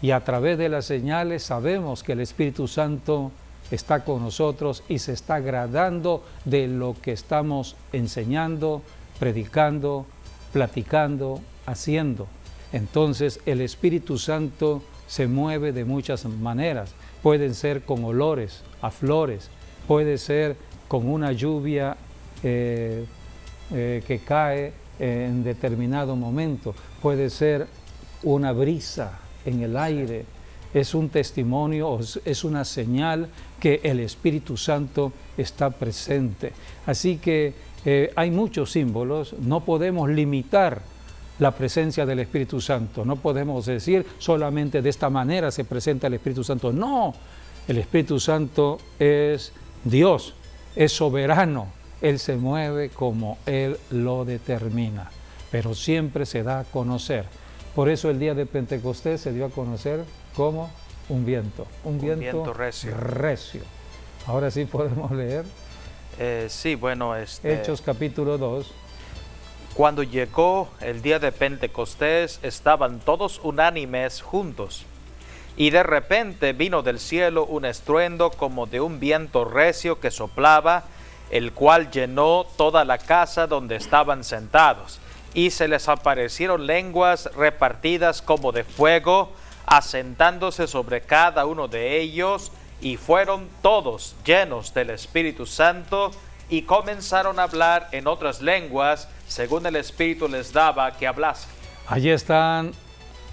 [SPEAKER 1] y a través de las señales sabemos que el Espíritu Santo está con nosotros y se está agradando de lo que estamos enseñando, predicando, platicando, haciendo. Entonces el Espíritu Santo se mueve de muchas maneras. Pueden ser con olores a flores, puede ser con una lluvia que cae en determinado momento, puede ser una brisa en el aire. Es un testimonio, es una señal que el Espíritu Santo está presente. Así que hay muchos símbolos, no podemos limitar la presencia del Espíritu Santo, no podemos decir solamente de esta manera se presenta el Espíritu Santo. No, el Espíritu Santo es Dios, es soberano, Él se mueve como Él lo determina, pero siempre se da a conocer. Por eso el día de Pentecostés se dio a conocer como un viento recio. Ahora sí podemos leer.
[SPEAKER 2] Sí, bueno,
[SPEAKER 1] Hechos capítulo 2.
[SPEAKER 2] Cuando llegó el día de Pentecostés, estaban todos unánimes juntos. Y de repente vino del cielo un estruendo como de un viento recio que soplaba, el cual llenó toda la casa donde estaban sentados. Y se les aparecieron lenguas repartidas como de fuego, asentándose sobre cada uno de ellos, y fueron todos llenos del Espíritu Santo, y comenzaron a hablar en otras lenguas, según el Espíritu les daba que hablasen.
[SPEAKER 1] Allí están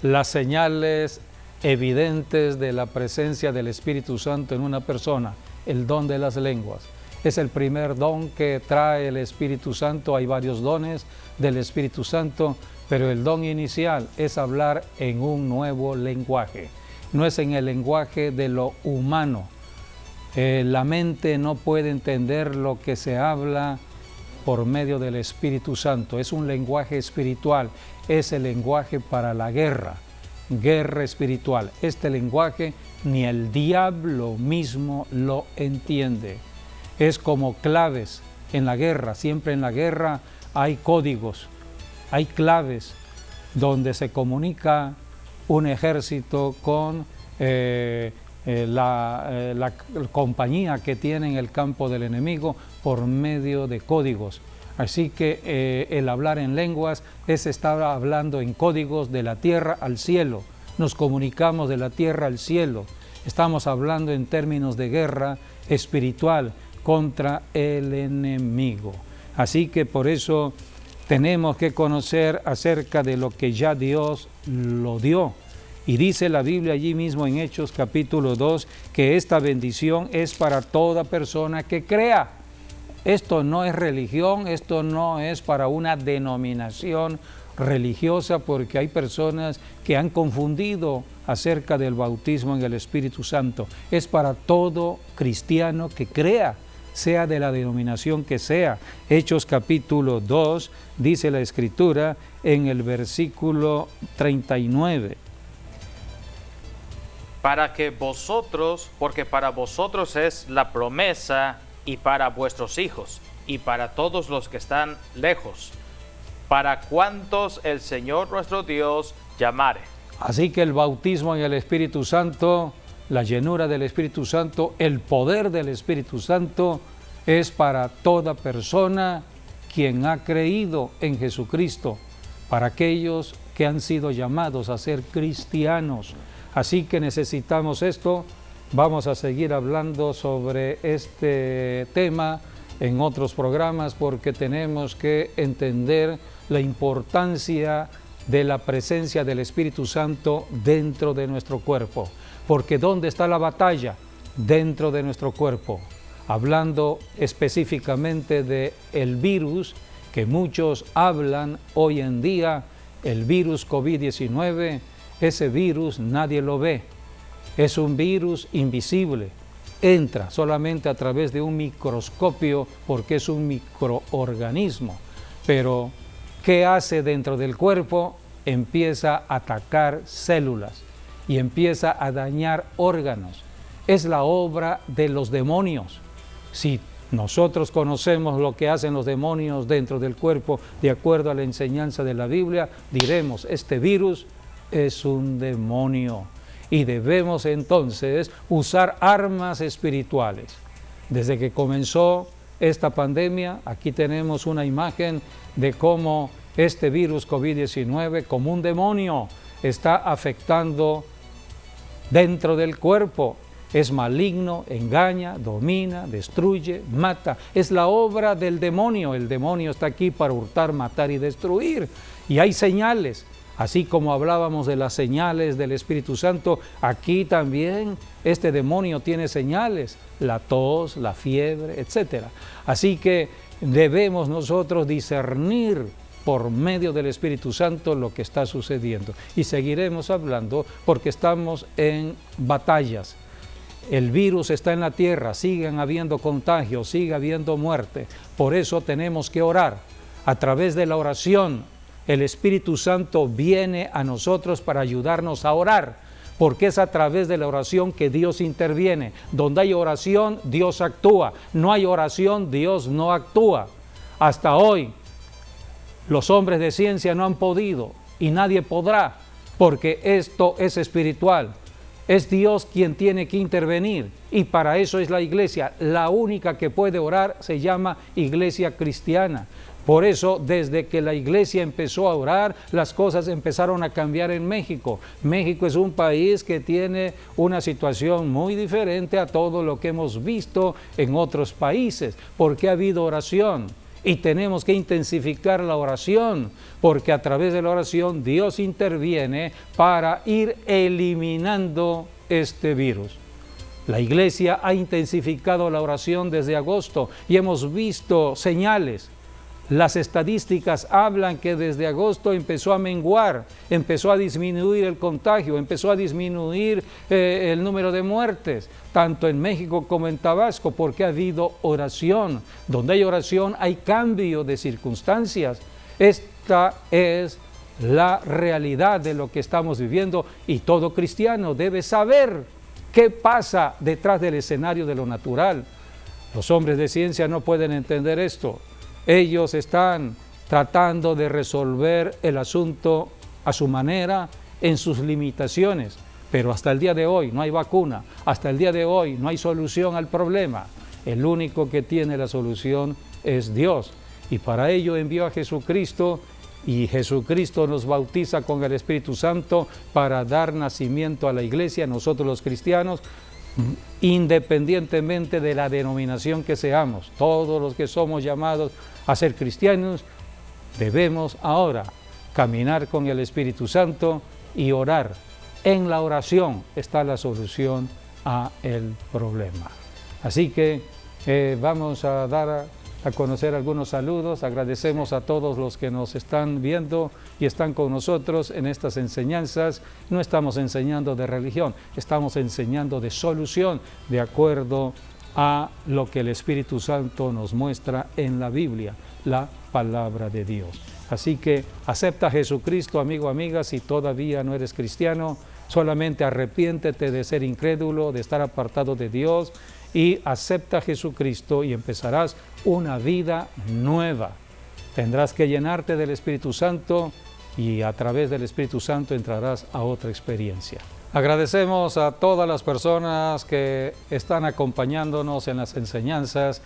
[SPEAKER 1] las señales evidentes de la presencia del Espíritu Santo en una persona, el don de las lenguas. Es el primer don que trae el Espíritu Santo. Hay varios dones del Espíritu Santo, pero el don inicial es hablar en un nuevo lenguaje. No es en el lenguaje de lo humano. La mente no puede entender lo que se habla por medio del Espíritu Santo. Es un lenguaje espiritual, es el lenguaje para la guerra espiritual. Este lenguaje ni el diablo mismo lo entiende. Es como claves en la guerra. Siempre en la guerra hay códigos, hay claves donde se comunica un ejército con la compañía que tiene en el campo del enemigo por medio de códigos. Así que el hablar en lenguas es estar hablando en códigos de la tierra al cielo. Nos comunicamos de la tierra al cielo. Estamos hablando en términos de guerra espiritual contra el enemigo. Así que por eso tenemos que conocer acerca de lo que ya Dios lo dio. Y dice la Biblia allí mismo en Hechos capítulo 2 que esta bendición es para toda persona que crea. Esto no es religión, esto no es para una denominación religiosa, porque hay personas que han confundido acerca del bautismo en el Espíritu Santo. Es para todo cristiano que crea, sea de la denominación que sea. Hechos capítulo 2, dice la Escritura en el versículo 39.
[SPEAKER 2] Porque para vosotros es la promesa, y para vuestros hijos, y para todos los que están lejos, para cuantos el Señor nuestro Dios llamare.
[SPEAKER 1] Así que el bautismo en el Espíritu Santo, la llenura del Espíritu Santo, el poder del Espíritu Santo es para toda persona quien ha creído en Jesucristo, para aquellos que han sido llamados a ser cristianos. Así que necesitamos esto. Vamos a seguir hablando sobre este tema en otros programas, porque tenemos que entender la importancia de la presencia del Espíritu Santo dentro de nuestro cuerpo. Porque ¿dónde está la batalla? Dentro de nuestro cuerpo. Hablando específicamente del virus que muchos hablan hoy en día, el virus COVID-19, ese virus nadie lo ve. Es un virus invisible, entra solamente a través de un microscopio porque es un microorganismo. Pero, ¿qué hace dentro del cuerpo? Empieza a atacar células y empieza a dañar órganos. Es la obra de los demonios. Si nosotros conocemos lo que hacen los demonios dentro del cuerpo, de acuerdo a la enseñanza de la Biblia, diremos, este virus es un demonio. y debemos entonces usar armas espirituales. Desde que comenzó esta pandemia, aquí tenemos una imagen de cómo este virus COVID-19, como un demonio, está afectando dentro del cuerpo. Es maligno, engaña, domina, destruye, mata. Es la obra del demonio. El demonio está aquí para hurtar, matar y destruir. Y hay señales. Así como hablábamos de las señales del Espíritu Santo, aquí también este demonio tiene señales, la tos, la fiebre, etc. Así que debemos nosotros discernir por medio del Espíritu Santo lo que está sucediendo. Y seguiremos hablando porque estamos en batallas. El virus está en la tierra, siguen habiendo contagios, sigue habiendo muerte. Por eso tenemos que orar. A través de la oración, el Espíritu Santo viene a nosotros para ayudarnos a orar, porque es a través de la oración que Dios interviene. Donde hay oración, Dios actúa. No hay oración, Dios no actúa. Hasta hoy, los hombres de ciencia no han podido y nadie podrá, porque esto es espiritual. Es Dios quien tiene que intervenir y para eso es la iglesia. La única que puede orar se llama iglesia cristiana. Por eso, desde que la iglesia empezó a orar, las cosas empezaron a cambiar en México. México es un país que tiene una situación muy diferente a todo lo que hemos visto en otros países, porque ha habido oración. Y tenemos que intensificar la oración, porque a través de la oración Dios interviene para ir eliminando este virus. La iglesia ha intensificado la oración desde agosto y hemos visto señales. Las estadísticas hablan que desde agosto empezó a menguar, empezó a disminuir el contagio, empezó a disminuir el número de muertes, tanto en México como en Tabasco, porque ha habido oración. Donde hay oración hay cambio de circunstancias. Esta es la realidad de lo que estamos viviendo y todo cristiano debe saber qué pasa detrás del escenario de lo natural. Los hombres de ciencia no pueden entender esto. Ellos están tratando de resolver el asunto a su manera, en sus limitaciones, pero hasta el día de hoy no hay vacuna, hasta el día de hoy no hay solución al problema. El único que tiene la solución es Dios, y para ello envió a Jesucristo, y Jesucristo nos bautiza con el Espíritu Santo para dar nacimiento a la iglesia, nosotros los cristianos, independientemente de la denominación que seamos. Todos los que somos llamados a ser cristianos debemos ahora caminar con el Espíritu Santo y orar. En la oración está la solución a el problema. Así que vamos a dar a conocer algunos saludos. Agradecemos a todos los que nos están viendo y están con nosotros en estas enseñanzas. No estamos enseñando de religión, estamos enseñando de solución de acuerdo a lo que el Espíritu Santo nos muestra en la Biblia, la palabra de Dios. Así que acepta a Jesucristo, amigo, amiga. Si todavía no eres cristiano, solamente arrepiéntete de ser incrédulo, de estar apartado de Dios, y acepta a Jesucristo y empezarás una vida nueva. Tendrás que llenarte del Espíritu Santo y a través del Espíritu Santo entrarás a otra experiencia. Agradecemos a todas las personas que están acompañándonos en las enseñanzas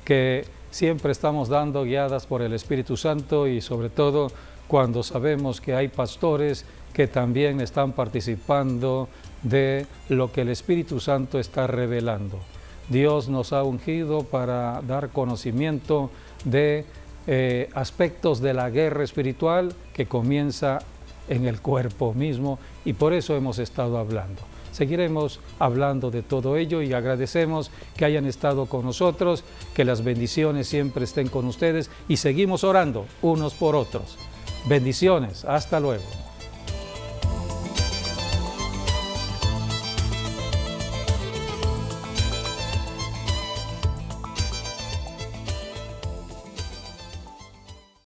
[SPEAKER 1] que siempre estamos dando, guiadas por el Espíritu Santo, y sobre todo cuando sabemos que hay pastores que también están participando de lo que el Espíritu Santo está revelando. Dios nos ha ungido para dar conocimiento de aspectos de la guerra espiritual que comienza en el cuerpo mismo, y por eso hemos estado hablando. Seguiremos hablando de todo ello y agradecemos que hayan estado con nosotros, que las bendiciones siempre estén con ustedes y seguimos orando unos por otros. Bendiciones, hasta luego.